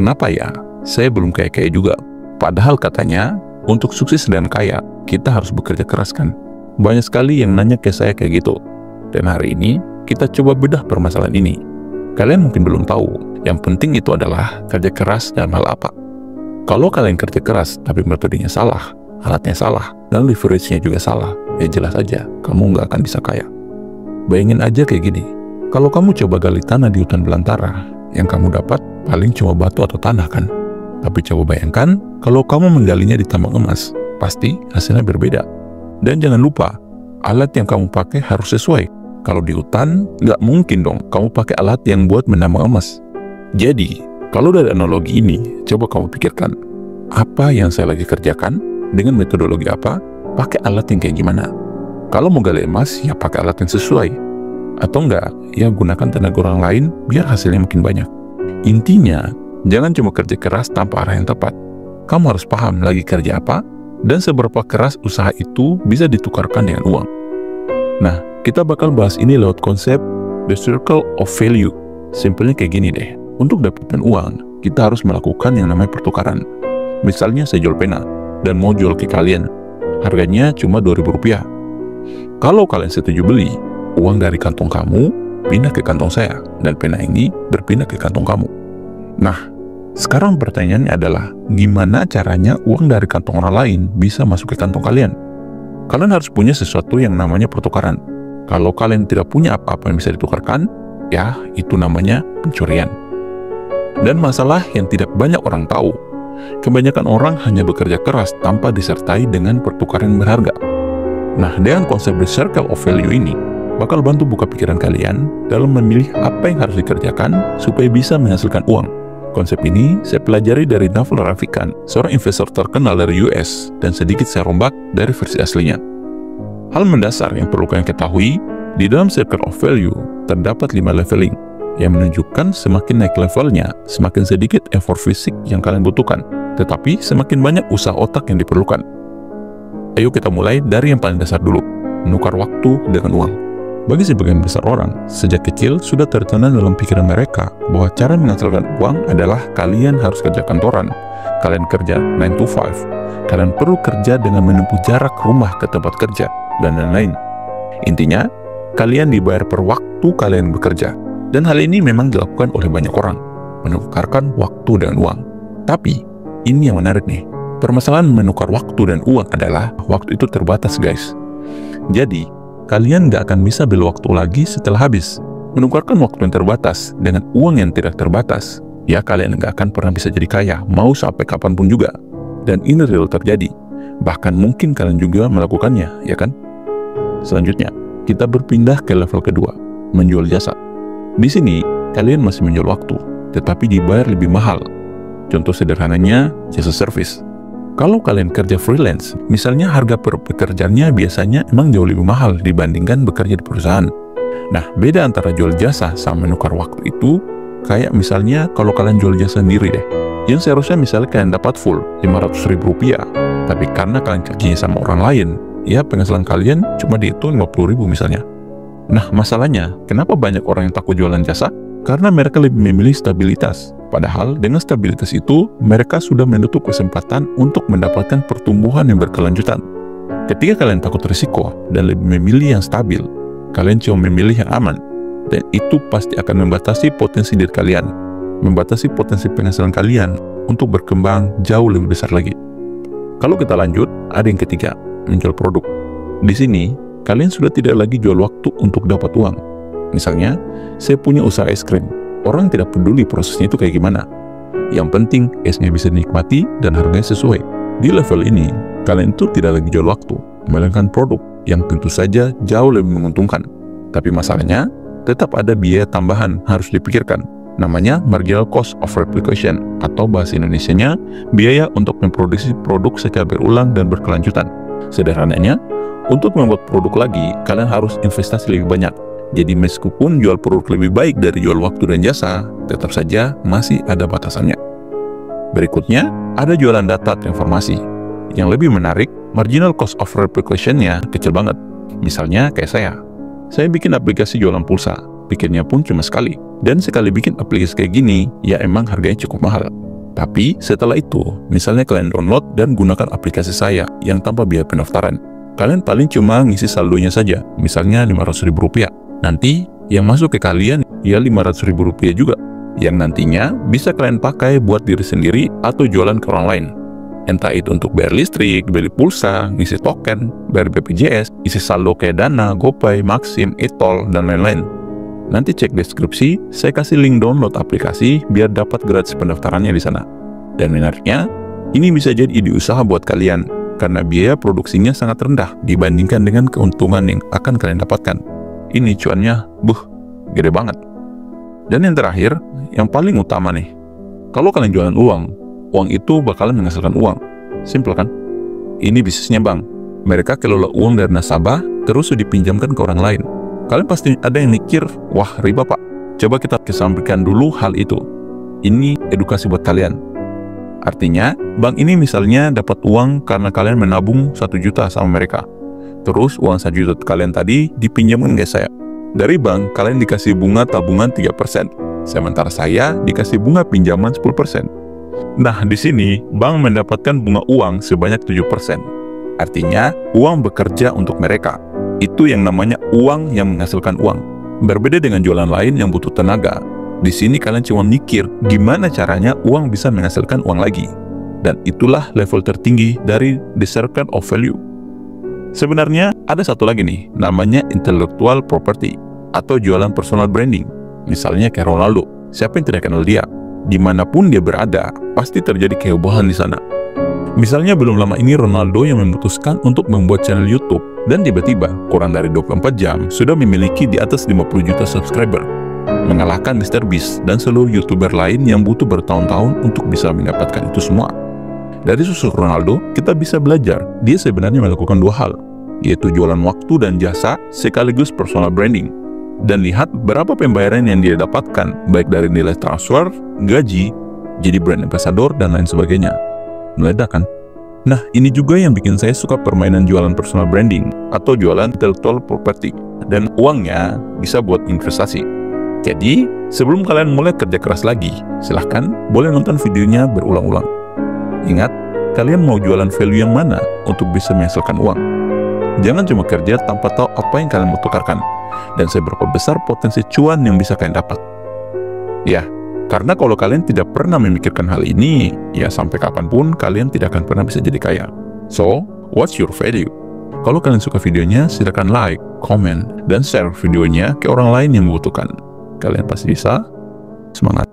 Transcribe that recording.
kenapa ya saya belum kaya-kaya juga? Padahal katanya, untuk sukses dan kaya, kita harus bekerja keras kan? Banyak sekali yang nanya ke saya kayak gitu. Dan hari ini, kita coba bedah permasalahan ini. Kalian mungkin belum tahu, yang penting itu adalah kerja keras dalam hal apa. Kalau kalian kerja keras, tapi metodenya salah, alatnya salah, dan leverage-nya juga salah, ya jelas aja, kamu nggak akan bisa kaya. Bayangin aja kayak gini, kalau kamu coba gali tanah di hutan belantara, yang kamu dapat paling cuma batu atau tanah kan? Tapi coba bayangkan, kalau kamu menggalinya di tambang emas, pasti hasilnya berbeda. Dan jangan lupa, alat yang kamu pakai harus sesuai. Kalau di hutan, nggak mungkin dong kamu pakai alat yang buat menambang emas. Jadi, kalau dari analogi ini, coba kamu pikirkan, apa yang saya lagi kerjakan, dengan metodologi apa, pakai alat yang kayak gimana. Kalau mau gali emas, ya pakai alat yang sesuai. Atau enggak, ya gunakan tenaga orang lain, biar hasilnya makin banyak. Intinya, jangan cuma kerja keras tanpa arah yang tepat. Kamu harus paham lagi kerja apa, dan seberapa keras usaha itu bisa ditukarkan dengan uang. Nah, kita bakal bahas ini lewat konsep The Circle of Value. Simpelnya kayak gini deh, untuk dapetin uang, kita harus melakukan yang namanya pertukaran. Misalnya saya jual pena, dan mau jual ke kalian, harganya cuma Rp2.000. Kalau kalian setuju beli, uang dari kantong kamu pindah ke kantong saya, dan pena ini berpindah ke kantong kamu. Nah, sekarang pertanyaannya adalah, gimana caranya uang dari kantong orang lain bisa masuk ke kantong kalian? Kalian harus punya sesuatu yang namanya pertukaran. Kalau kalian tidak punya apa-apa yang bisa ditukarkan, ya itu namanya pencurian. Dan masalah yang tidak banyak orang tahu, kebanyakan orang hanya bekerja keras tanpa disertai dengan pertukaran berharga. Nah, dengan konsep The Circle of Value ini, bakal bantu buka pikiran kalian dalam memilih apa yang harus dikerjakan supaya bisa menghasilkan uang. Konsep ini saya pelajari dari Naval Ravikant, seorang investor terkenal dari US, dan sedikit saya rombak dari versi aslinya. Hal mendasar yang perlu kalian ketahui, di dalam Circle of Value terdapat 5 leveling, yang menunjukkan semakin naik levelnya, semakin sedikit effort fisik yang kalian butuhkan, tetapi semakin banyak usaha otak yang diperlukan. Ayo kita mulai dari yang paling dasar dulu, menukar waktu dengan uang. Bagi sebagian besar orang, sejak kecil sudah tertanam dalam pikiran mereka bahwa cara menghasilkan uang adalah kalian harus kerja kantoran, kalian kerja 9 to 5, kalian perlu kerja dengan menempuh jarak rumah ke tempat kerja, dan lain-lain. Intinya, kalian dibayar per waktu kalian bekerja. Dan hal ini memang dilakukan oleh banyak orang, menukarkan waktu dengan uang. Tapi, ini yang menarik nih. Permasalahan menukar waktu dan uang adalah waktu itu terbatas, guys. Jadi, kalian nggak akan bisa beli waktu lagi setelah habis. Menukarkan waktu yang terbatas dengan uang yang tidak terbatas, ya kalian nggak akan pernah bisa jadi kaya, mau sampai kapanpun juga. Dan ini real terjadi. Bahkan mungkin kalian juga melakukannya, ya kan? Selanjutnya, kita berpindah ke level kedua, menjual jasa. Di sini, kalian masih menjual waktu, tetapi dibayar lebih mahal. Contoh sederhananya, jasa service. Kalau kalian kerja freelance, misalnya harga per pekerjaannya biasanya emang jauh lebih mahal dibandingkan bekerja di perusahaan. Nah, beda antara jual jasa sama menukar waktu itu, kayak misalnya kalau kalian jual jasa sendiri deh, yang seharusnya misalnya kalian dapat full Rp500.000, tapi karena kalian kerjanya sama orang lain, ya penghasilan kalian cuma dihitung Rp50.000 misalnya. Nah, masalahnya, kenapa banyak orang yang takut jualan jasa? Karena mereka lebih memilih stabilitas. Padahal dengan stabilitas itu, mereka sudah menutup kesempatan untuk mendapatkan pertumbuhan yang berkelanjutan. Ketika kalian takut risiko dan lebih memilih yang stabil, kalian cuma memilih yang aman. Dan itu pasti akan membatasi potensi diri kalian, membatasi potensi penghasilan kalian untuk berkembang jauh lebih besar lagi. Kalau kita lanjut, ada yang ketiga, menjual produk. Di sini, kalian sudah tidak lagi jual waktu untuk dapat uang. Misalnya, saya punya usaha es krim. Orang tidak peduli prosesnya itu kayak gimana. Yang penting, esnya bisa dinikmati dan harganya sesuai. Di level ini, kalian itu tidak lagi jual waktu, melainkan produk yang tentu saja jauh lebih menguntungkan. Tapi masalahnya, tetap ada biaya tambahan harus dipikirkan. Namanya marginal cost of replication, atau bahasa Indonesianya, biaya untuk memproduksi produk secara berulang dan berkelanjutan. Sederhananya, untuk membuat produk lagi, kalian harus investasi lebih banyak. Jadi meskipun jual produk lebih baik dari jual waktu dan jasa, tetap saja masih ada batasannya. Berikutnya, ada jualan data atau informasi. Yang lebih menarik, marginal cost of replication-nya kecil banget. Misalnya kayak saya bikin aplikasi jualan pulsa, bikinnya pun cuma sekali. Dan sekali bikin aplikasi kayak gini, ya emang harganya cukup mahal. Tapi setelah itu, misalnya kalian download dan gunakan aplikasi saya yang tanpa biaya pendaftaran. Kalian paling cuma ngisi saldonya saja, misalnya Rp500.000. Nanti yang masuk ke kalian ya Rp500.000 juga, yang nantinya bisa kalian pakai buat diri sendiri atau jualan ke orang lain. Entah itu untuk bayar listrik, beli pulsa, ngisi token, bayar BPJS, isi saldo kayak Dana, GoPay, Maxim, e-tol, dan lain-lain. Nanti cek deskripsi, saya kasih link download aplikasi biar dapat gratis pendaftarannya di sana. Dan menariknya, ini bisa jadi ide usaha buat kalian, karena biaya produksinya sangat rendah dibandingkan dengan keuntungan yang akan kalian dapatkan. Ini cuannya, gede banget. Dan yang terakhir, yang paling utama nih, kalau kalian jualan uang itu bakalan menghasilkan uang. Simple kan? Ini bisnisnya bank. Mereka kelola uang dari nasabah, terus dipinjamkan ke orang lain. Kalian pasti ada yang mikir, wah riba pak. Coba kita kesampingkan dulu hal itu. Ini edukasi buat kalian. Artinya, bank ini misalnya dapat uang karena kalian menabung 1 juta sama mereka. Terus uang 1 juta kalian tadi dipinjamkan ke saya. Dari bank, kalian dikasih bunga tabungan 3%. Sementara saya dikasih bunga pinjaman 10%. Nah, di sini bank mendapatkan bunga uang sebanyak 7%. Artinya, uang bekerja untuk mereka. Itu yang namanya uang yang menghasilkan uang. Berbeda dengan jualan lain yang butuh tenaga. Di sini kalian cuma mikir gimana caranya uang bisa menghasilkan uang lagi. Dan itulah level tertinggi dari the circle of value. Sebenarnya ada satu lagi nih, namanya intellectual property atau jualan personal branding. Misalnya kayak Ronaldo. Siapa yang tidak kenal dia? Dimanapun dia berada, pasti terjadi kehebohan di sana. Misalnya belum lama ini Ronaldo yang memutuskan untuk membuat channel YouTube dan tiba-tiba kurang dari 24 jam sudah memiliki di atas 50 juta subscriber, mengalahkan MrBeast dan seluruh YouTuber lain yang butuh bertahun-tahun untuk bisa mendapatkan itu semua. Dari sosok Ronaldo, kita bisa belajar dia sebenarnya melakukan 2 hal, yaitu jualan waktu dan jasa sekaligus personal branding. Dan lihat berapa pembayaran yang dia dapatkan, baik dari nilai transfer, gaji, jadi brand ambassador, dan lain sebagainya. Meledak kan? Nah, ini juga yang bikin saya suka permainan jualan personal branding atau jualan intellectual property, dan uangnya bisa buat investasi. Jadi, sebelum kalian mulai kerja keras lagi, silahkan boleh nonton videonya berulang-ulang. Ingat, kalian mau jualan value yang mana untuk bisa menghasilkan uang. Jangan cuma kerja tanpa tahu apa yang kalian mau tukarkan, dan seberapa besar potensi cuan yang bisa kalian dapat. Ya, karena kalau kalian tidak pernah memikirkan hal ini, ya sampai kapanpun kalian tidak akan pernah bisa jadi kaya. So, what's your value? Kalau kalian suka videonya, silakan like, comment, dan share videonya ke orang lain yang membutuhkan. Kalian pasti bisa. Semangat!